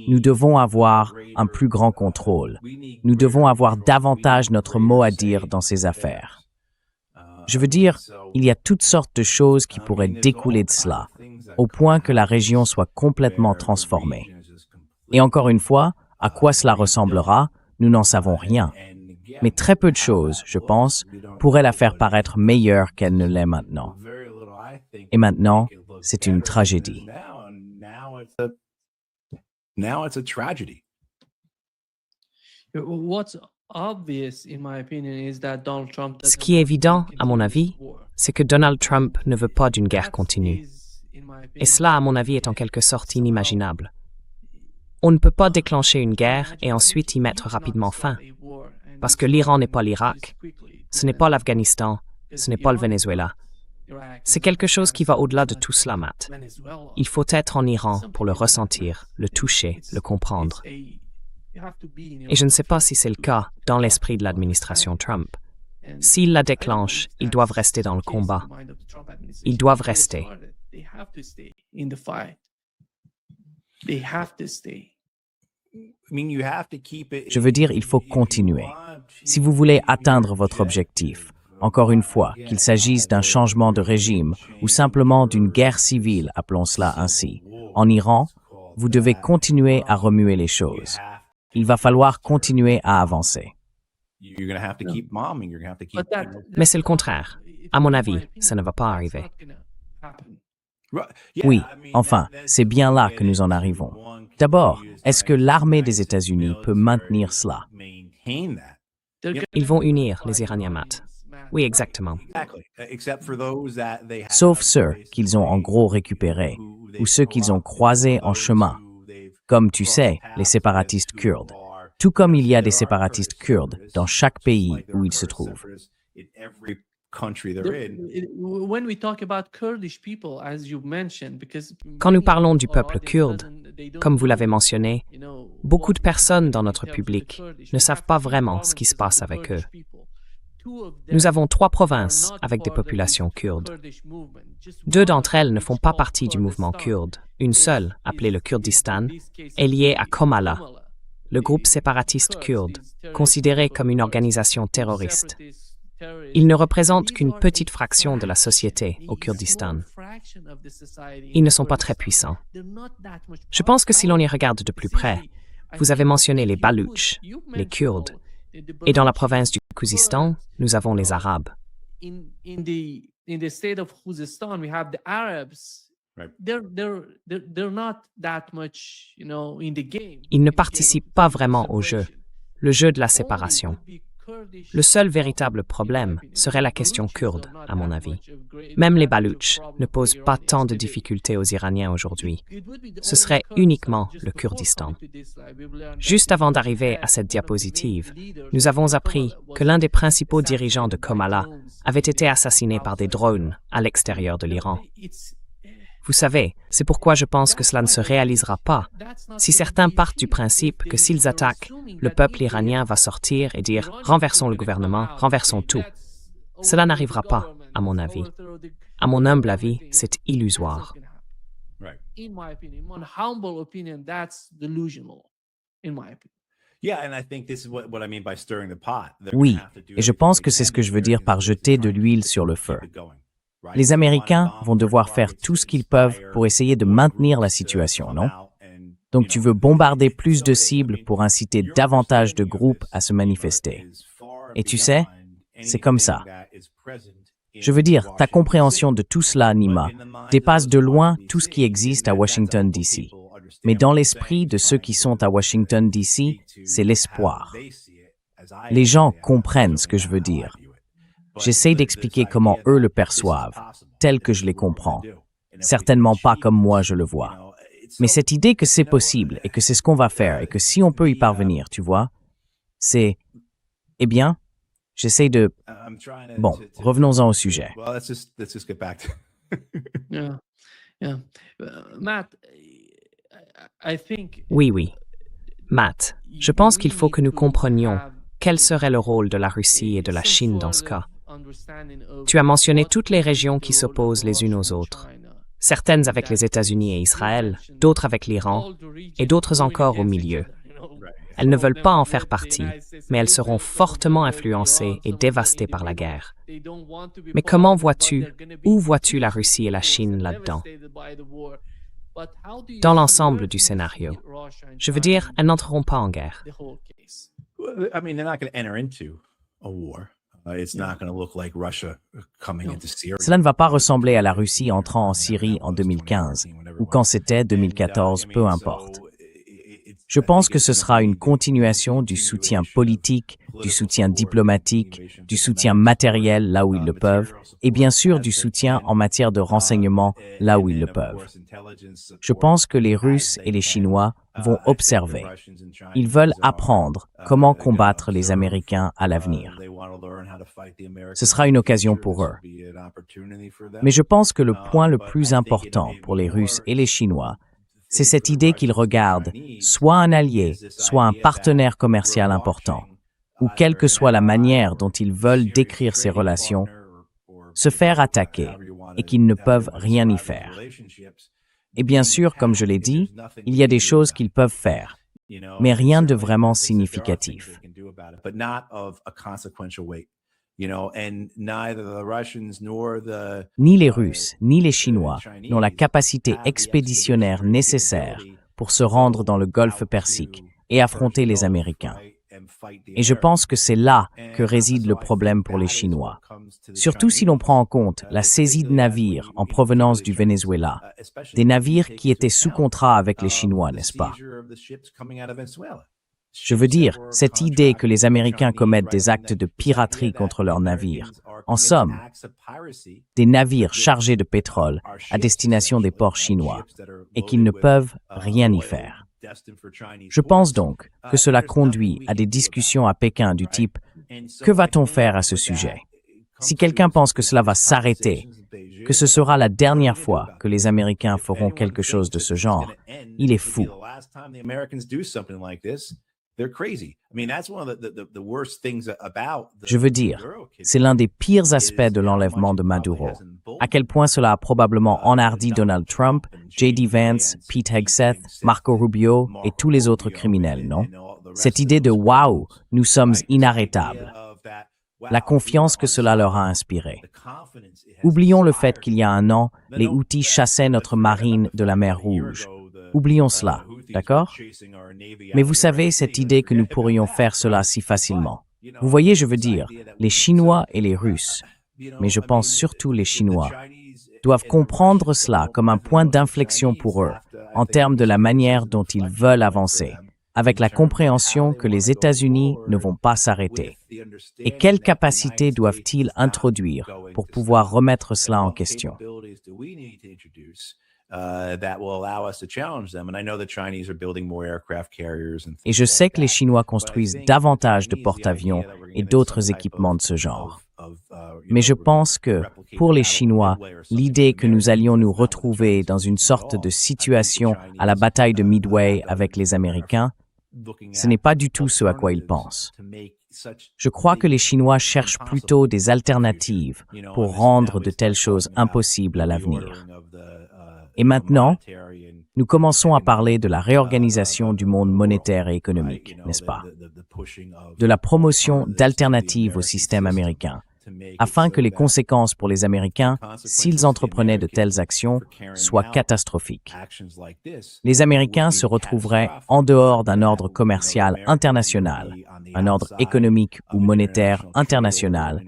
nous devons avoir un plus grand contrôle. Nous devons avoir davantage notre mot à dire dans ces affaires. Je veux dire, il y a toutes sortes de choses qui pourraient découler de cela, au point que la région soit complètement transformée. Et encore une fois, à quoi cela ressemblera, nous n'en savons rien. Mais très peu de choses, je pense, pourraient la faire paraître meilleure qu'elle ne l'est maintenant. Et maintenant, c'est une tragédie. Ce qui est évident, à mon avis, c'est que Donald Trump ne veut pas d'une guerre continue. Et cela, à mon avis, est en quelque sorte inimaginable. On ne peut pas déclencher une guerre et ensuite y mettre rapidement fin. Parce que l'Iran n'est pas l'Irak, ce n'est pas l'Afghanistan, ce n'est pas le Venezuela. C'est quelque chose qui va au-delà de tout cela, Matt. Il faut être en Iran pour le ressentir, le toucher, le comprendre. Et je ne sais pas si c'est le cas dans l'esprit de l'administration Trump. S'ils la déclenchent, ils doivent rester dans le combat. Ils doivent rester. Je veux dire, il faut continuer. Si vous voulez atteindre votre objectif, encore une fois, qu'il s'agisse d'un changement de régime ou simplement d'une guerre civile, appelons cela ainsi, en Iran, vous devez continuer à remuer les choses. Il va falloir continuer à avancer. Mais c'est le contraire. À mon avis, ça ne va pas arriver. Oui, enfin, c'est bien là que nous en arrivons. D'abord, est-ce que l'armée des États-Unis peut maintenir cela? Ils vont unir les Iraniens, Matt. Oui, exactement. Sauf ceux qu'ils ont en gros récupérés, ou ceux qu'ils ont croisés en chemin, comme tu sais, les séparatistes kurdes. Tout comme il y a des séparatistes kurdes dans chaque pays où ils se trouvent. Quand nous parlons du peuple kurde, comme vous l'avez mentionné, beaucoup de personnes dans notre public ne savent pas vraiment ce qui se passe avec eux. Nous avons 3 provinces avec des populations kurdes. 2 d'entre elles ne font pas partie du mouvement kurde. Une seule, appelée le Kurdistan, est liée à Komala, le groupe séparatiste kurde, considéré comme une organisation terroriste. Ils ne représentent qu'une petite fraction de la société au Kurdistan. Ils ne sont pas très puissants. Je pense que si l'on y regarde de plus près, vous avez mentionné les Baloutches, les Kurdes, et dans la province du Khuzestan, nous avons les Arabes. Ils ne participent pas vraiment au jeu, le jeu de la séparation. Le seul véritable problème serait la question kurde, à mon avis. Même les Baloutches ne posent pas tant de difficultés aux Iraniens aujourd'hui. Ce serait uniquement le Kurdistan. Juste avant d'arriver à cette diapositive, nous avons appris que l'un des principaux dirigeants de Komala avait été assassiné par des drones à l'extérieur de l'Iran. Vous savez, c'est pourquoi je pense que cela ne se réalisera pas. Si certains partent du principe que s'ils attaquent, le peuple iranien va sortir et dire « renversons le gouvernement, renversons tout ». Cela n'arrivera pas, à mon avis. À mon humble avis, c'est illusoire. Oui, et je pense que c'est ce que je veux dire par jeter de l'huile sur le feu. Les Américains vont devoir faire tout ce qu'ils peuvent pour essayer de maintenir la situation, non? Donc tu veux bombarder plus de cibles pour inciter davantage de groupes à se manifester. Et tu sais, c'est comme ça. Je veux dire, ta compréhension de tout cela, Nima, dépasse de loin tout ce qui existe à Washington, D.C. Mais dans l'esprit de ceux qui sont à Washington, D.C., c'est l'espoir. Les gens comprennent ce que je veux dire. J'essaie d'expliquer comment eux le perçoivent, tel que je les comprends. Certainement pas comme moi je le vois. Mais cette idée que c'est possible et que c'est ce qu'on va faire et que si on peut y parvenir, tu vois, c'est... Eh bien, j'essaie de... Bon, revenons-en au sujet. Oui. Matt, je pense qu'il faut que nous comprenions quel serait le rôle de la Russie et de la Chine dans ce cas. Tu as mentionné toutes les régions qui s'opposent les unes aux autres. Certaines avec les États-Unis et Israël, d'autres avec l'Iran, et d'autres encore au milieu. Elles ne veulent pas en faire partie, mais elles seront fortement influencées et dévastées par la guerre. Mais où vois-tu la Russie et la Chine là-dedans? Dans l'ensemble du scénario. Je veux dire, elles n'entreront pas en guerre. Cela ne va pas ressembler à la Russie entrant en Syrie en 2015, ou quand c'était 2014, peu importe. Je pense que ce sera une continuation du soutien politique, du soutien diplomatique, du soutien matériel là où ils le peuvent, et bien sûr du soutien en matière de renseignement là où ils le peuvent. Je pense que les Russes et les Chinois vont observer. Ils veulent apprendre comment combattre les Américains à l'avenir. Ce sera une occasion pour eux. Mais je pense que le point le plus important pour les Russes et les Chinois, c'est cette idée qu'ils regardent soit un allié, soit un partenaire commercial important, ou quelle que soit la manière dont ils veulent décrire ces relations, se faire attaquer et qu'ils ne peuvent rien y faire. Et bien sûr, comme je l'ai dit, il y a des choses qu'ils peuvent faire, mais rien de vraiment significatif. Ni les Russes, ni les Chinois n'ont la capacité expéditionnaire nécessaire pour se rendre dans le Golfe Persique et affronter les Américains. Et je pense que c'est là que réside le problème pour les Chinois. Surtout si l'on prend en compte la saisie de navires en provenance du Venezuela, des navires qui étaient sous contrat avec les Chinois, n'est-ce pas? Je veux dire, cette idée que les Américains commettent des actes de piraterie contre leurs navires. En somme, des navires chargés de pétrole à destination des ports chinois et qu'ils ne peuvent rien y faire. Je pense donc que cela conduit à des discussions à Pékin du type « Que va-t-on faire à ce sujet ?» Si quelqu'un pense que cela va s'arrêter, que ce sera la dernière fois que les Américains feront quelque chose de ce genre, il est fou. Je veux dire, c'est l'un des pires aspects de l'enlèvement de Maduro. À quel point cela a probablement enhardi Donald Trump, J.D. Vance, Pete Hegseth, Marco Rubio et tous les autres criminels, non? Cette idée de « wow, nous sommes inarrêtables ». La confiance que cela leur a inspiré. Oublions le fait qu'il y a un an, les Houthis chassaient notre marine de la mer Rouge. Oublions cela, d'accord? Mais vous savez, cette idée que nous pourrions faire cela si facilement. Vous voyez, je veux dire, les Chinois et les Russes, mais je pense surtout les Chinois, doivent comprendre cela comme un point d'inflexion pour eux, en termes de la manière dont ils veulent avancer, avec la compréhension que les États-Unis ne vont pas s'arrêter. Et quelles capacités doivent-ils introduire pour pouvoir remettre cela en question? Et je sais que les Chinois construisent davantage de porte-avions et d'autres équipements de ce genre. Mais je pense que, pour les Chinois, l'idée que nous allions nous retrouver dans une sorte de situation à la bataille de Midway avec les Américains, ce n'est pas du tout ce à quoi ils pensent. Je crois que les Chinois cherchent plutôt des alternatives pour rendre de telles choses impossibles à l'avenir. Et maintenant, nous commençons à parler de la réorganisation du monde monétaire et économique, n'est-ce pas? De la promotion d'alternatives au système américain, afin que les conséquences pour les Américains, s'ils entreprenaient de telles actions, soient catastrophiques. Les Américains se retrouveraient en dehors d'un ordre commercial international, un ordre économique ou monétaire international,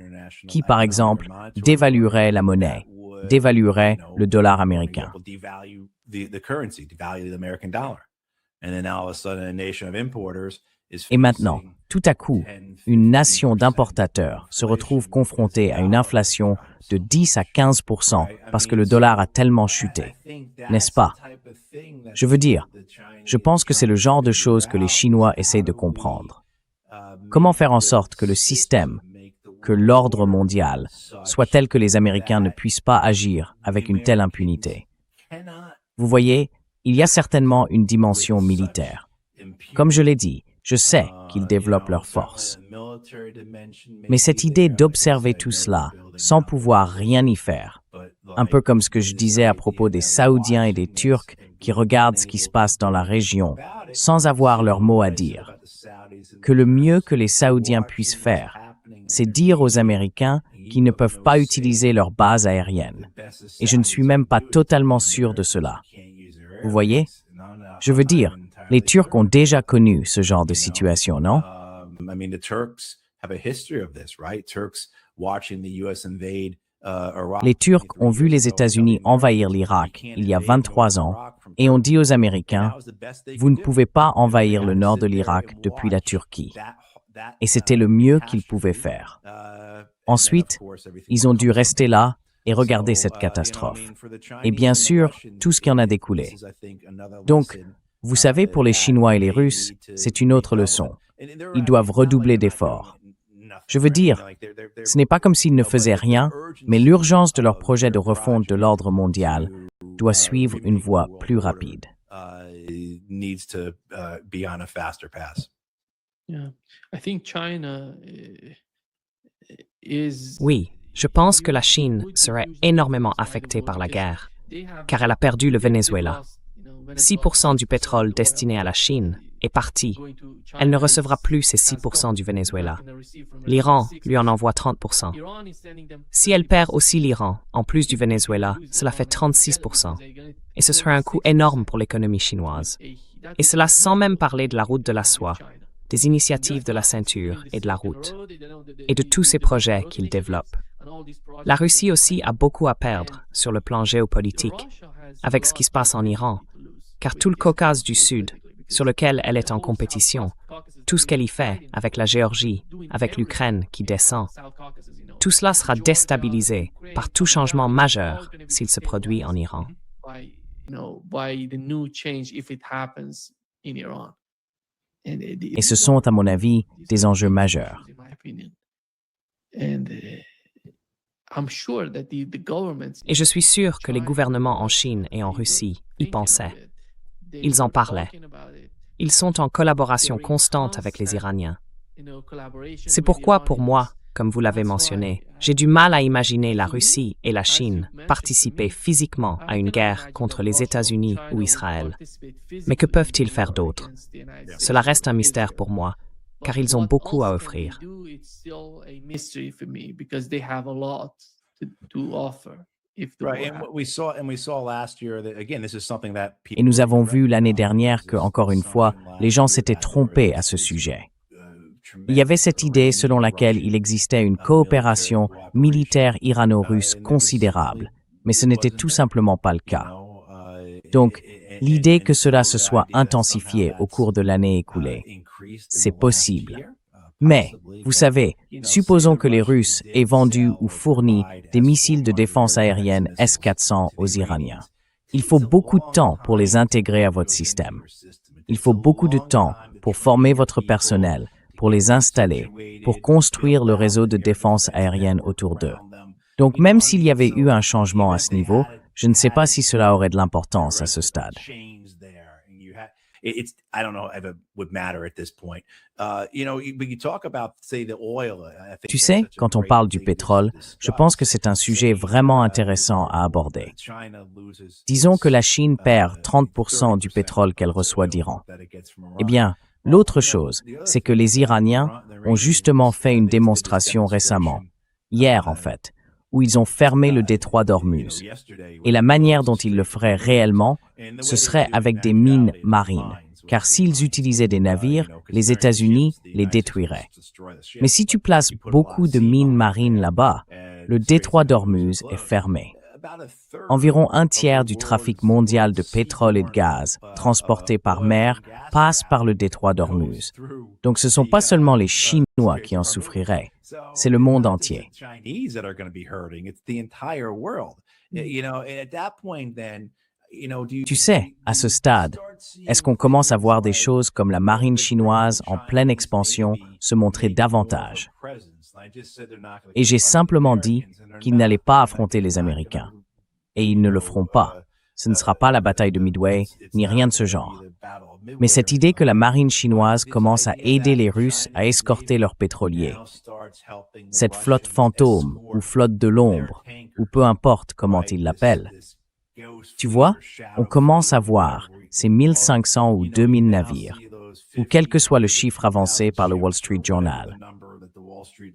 qui, par exemple, dévaluerait la monnaie, dévaluerait le dollar américain. Et maintenant, tout à coup, une nation d'importateurs se retrouve confrontée à une inflation de 10 à 15% parce que le dollar a tellement chuté. N'est-ce pas? Je veux dire, je pense que c'est le genre de choses que les Chinois essayent de comprendre. Comment faire en sorte que le système, que l'ordre mondial, soit tel que les Américains ne puissent pas agir avec une telle impunité? Vous voyez, il y a certainement une dimension militaire. Comme je l'ai dit, je sais qu'ils développent leurs forces. Mais cette idée d'observer tout cela sans pouvoir rien y faire, un peu comme ce que je disais à propos des Saoudiens et des Turcs qui regardent ce qui se passe dans la région sans avoir leur mot à dire, que le mieux que les Saoudiens puissent faire, c'est dire aux Américains qu'ils ne peuvent pas utiliser leurs bases aériennes. Et je ne suis même pas totalement sûr de cela. Vous voyez? Je veux dire, les Turcs ont déjà connu ce genre de situation, non? Les Turcs ont vu les États-Unis envahir l'Irak il y a 23 ans et ont dit aux Américains, « Vous ne pouvez pas envahir le nord de l'Irak depuis la Turquie. » Et c'était le mieux qu'ils pouvaient faire. Ensuite, ils ont dû rester là et regarder cette catastrophe. Et bien sûr, tout ce qui en a découlé. Donc, vous savez, pour les Chinois et les Russes, c'est une autre leçon. Ils doivent redoubler d'efforts. Je veux dire, ce n'est pas comme s'ils ne faisaient rien, mais l'urgence de leur projet de refonte de l'ordre mondial doit suivre une voie plus rapide. Oui, je pense que la Chine serait énormément affectée par la guerre, car elle a perdu le Venezuela. 6% du pétrole destiné à la Chine est parti. Elle ne recevra plus ces 6% du Venezuela. L'Iran lui en envoie 30%. Si elle perd aussi l'Iran, en plus du Venezuela, cela fait 36%. Et ce serait un coût énorme pour l'économie chinoise. Et cela sans même parler de la route de la soie. des initiatives de la ceinture et de la route, et de tous ces projets qu'ils développent. La Russie aussi a beaucoup à perdre sur le plan géopolitique avec ce qui se passe en Iran, car tout le Caucase du Sud, sur lequel elle est en compétition, tout ce qu'elle y fait avec la Géorgie, avec l'Ukraine qui descend, tout cela sera déstabilisé par tout changement majeur s'il se produit en Iran. Et ce sont, à mon avis, des enjeux majeurs. Et je suis sûr que les gouvernements en Chine et en Russie y pensaient. Ils en parlaient. Ils sont en collaboration constante avec les Iraniens. C'est pourquoi, pour moi, comme vous l'avez mentionné, j'ai du mal à imaginer la Russie et la Chine participer physiquement à une guerre contre les États-Unis ou Israël. Mais que peuvent-ils faire d'autre? Cela reste un mystère pour moi, car ils ont beaucoup à offrir. Et nous avons vu l'année dernière que, encore une fois, les gens s'étaient trompés à ce sujet. Il y avait cette idée selon laquelle il existait une coopération militaire irano-russe considérable, mais ce n'était tout simplement pas le cas. Donc, l'idée que cela se soit intensifié au cours de l'année écoulée, c'est possible. Mais, vous savez, supposons que les Russes aient vendu ou fourni des missiles de défense aérienne S-400 aux Iraniens. Il faut beaucoup de temps pour les intégrer à votre système. Il faut beaucoup de temps pour former votre personnel, pour les installer, pour construire le réseau de défense aérienne autour d'eux. Donc même s'il y avait eu un changement à ce niveau, je ne sais pas si cela aurait de l'importance à ce stade. Tu sais, quand on parle du pétrole, je pense que c'est un sujet vraiment intéressant à aborder. Disons que la Chine perd 30% du pétrole qu'elle reçoit d'Iran. Eh bien, l'autre chose, c'est que les Iraniens ont justement fait une démonstration récemment, hier en fait, où ils ont fermé le détroit d'Ormuz. Et la manière dont ils le feraient réellement, ce serait avec des mines marines, car s'ils utilisaient des navires, les États-Unis les détruiraient. Mais si tu places beaucoup de mines marines là-bas, le détroit d'Ormuz est fermé. Environ un tiers du trafic mondial de pétrole et de gaz transporté par mer passe par le détroit d'Ormuz. Donc ce ne sont pas seulement les Chinois qui en souffriraient, c'est le monde entier. Tu sais, à ce stade, est-ce qu'on commence à voir des choses comme la marine chinoise en pleine expansion se montrer davantage? Et j'ai simplement dit qu'ils n'allaient pas affronter les Américains. Et ils ne le feront pas. Ce ne sera pas la bataille de Midway, ni rien de ce genre. Mais cette idée que la marine chinoise commence à aider les Russes à escorter leurs pétroliers, cette flotte fantôme ou flotte de l'ombre, ou peu importe comment ils l'appellent, tu vois, on commence à voir ces 1500 ou 2000 navires, ou quel que soit le chiffre avancé par le Wall Street Journal.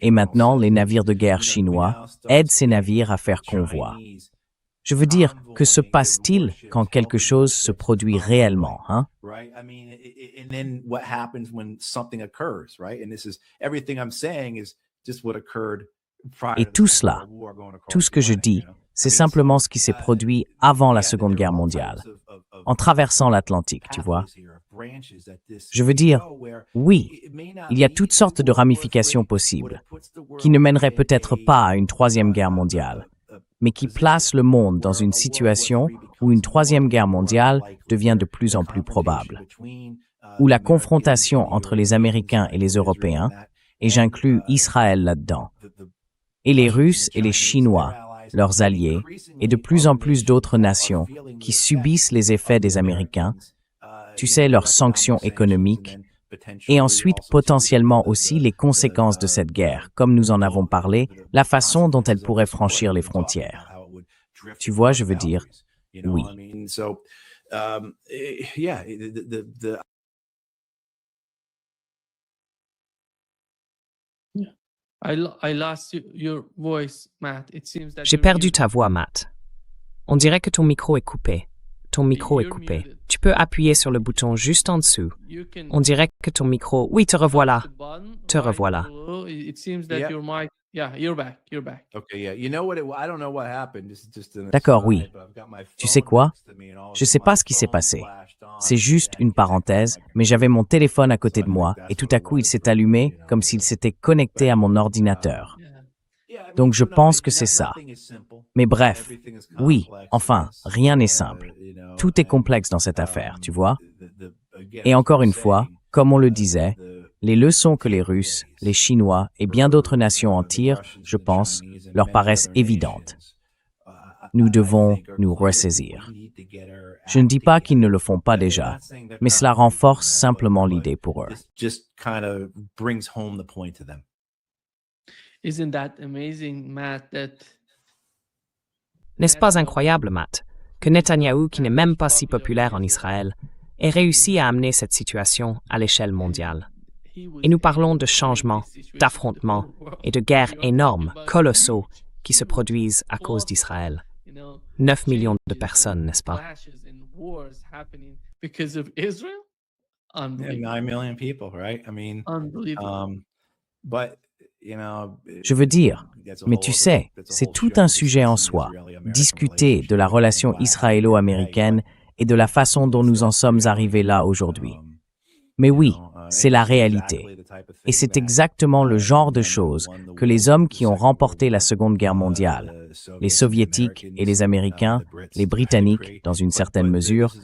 Et maintenant, les navires de guerre chinois aident ces navires à faire convoi. Je veux dire, que se passe-t-il quand quelque chose se produit réellement, hein? Et tout cela, tout ce que je dis, c'est simplement ce qui s'est produit avant la Seconde Guerre mondiale, en traversant l'Atlantique, tu vois. Je veux dire, oui, il y a toutes sortes de ramifications possibles, qui ne mèneraient peut-être pas à une troisième guerre mondiale, mais qui placent le monde dans une situation où une troisième guerre mondiale devient de plus en plus probable, où la confrontation entre les Américains et les Européens, et j'inclus Israël là-dedans, et les Russes et les Chinois, leurs alliés, et de plus en plus d'autres nations qui subissent les effets des Américains, tu sais, leurs sanctions économiques, et ensuite potentiellement aussi les conséquences de cette guerre, comme nous en avons parlé, la façon dont elle pourrait franchir les frontières. Tu vois, je veux dire, oui. J'ai perdu ta voix, Matt. On dirait que ton micro est coupé. ton micro est coupé. Tu peux appuyer sur le bouton juste en dessous. On dirait que ton micro... Oui, te revoilà. Te revoilà. D'accord, oui. Tu sais quoi? Je ne sais pas ce qui s'est passé. C'est juste une parenthèse, mais j'avais mon téléphone à côté de moi et tout à coup il s'est allumé comme s'il s'était connecté à mon ordinateur. Donc je pense que c'est ça. Mais bref, oui, enfin, rien n'est simple. Tout est complexe dans cette affaire, tu vois? Et encore une fois, comme on le disait, les leçons que les Russes, les Chinois et bien d'autres nations en tirent, je pense, leur paraissent évidentes. Nous devons nous ressaisir. Je ne dis pas qu'ils ne le font pas déjà, mais cela renforce simplement l'idée pour eux. N'est-ce pas incroyable, Matt, que Netanyahou, qui n'est même pas si populaire en Israël, ait réussi à amener cette situation à l'échelle mondiale? Et nous parlons de changements, d'affrontements et de guerres énormes, colossaux, qui se produisent à cause d'Israël. 9 millions de personnes, n'est-ce pas? Je veux dire, mais tu sais, c'est tout un sujet en soi, discuter de la relation israélo-américaine et de la façon dont nous en sommes arrivés là aujourd'hui. Mais oui, c'est la réalité. Et c'est exactement le genre de choses que les hommes qui ont remporté la Seconde Guerre mondiale, les Soviétiques et les Américains, les Britanniques, dans une certaine mesure,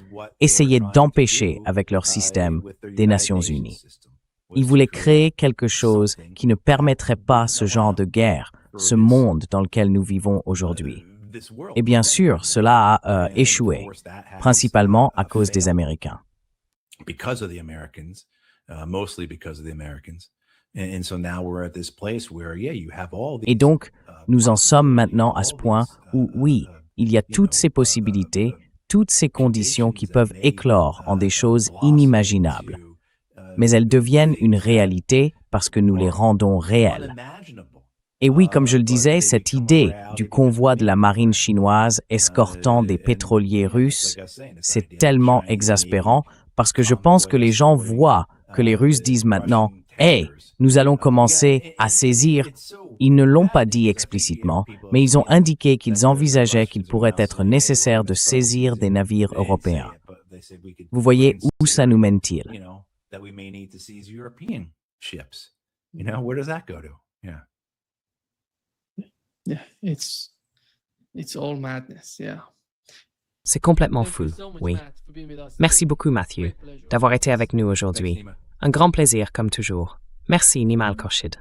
essayaient d'empêcher avec leur système des Nations Unies. Ils voulaient créer quelque chose qui ne permettrait pas ce genre de guerre, ce monde dans lequel nous vivons aujourd'hui. Et bien sûr, cela a échoué, principalement à cause des Américains. Et donc, nous en sommes maintenant à ce point où, oui, il y a toutes ces possibilités, toutes ces conditions qui peuvent éclore en des choses inimaginables. Mais elles deviennent une réalité parce que nous les rendons réelles. Et oui, comme je le disais, cette idée du convoi de la marine chinoise escortant des pétroliers russes, c'est tellement exaspérant parce que je pense que les gens voient que les Russes disent maintenant « Hey, nous allons commencer à saisir ». Ils ne l'ont pas dit explicitement, mais ils ont indiqué qu'ils envisageaient qu'il pourrait être nécessaire de saisir des navires européens. Vous voyez où ça nous mène-t-il? C'est complètement fou, oui. Merci beaucoup, Matthew, d'avoir été avec nous aujourd'hui. Un grand plaisir, comme toujours. Merci, Nimal Khorshid.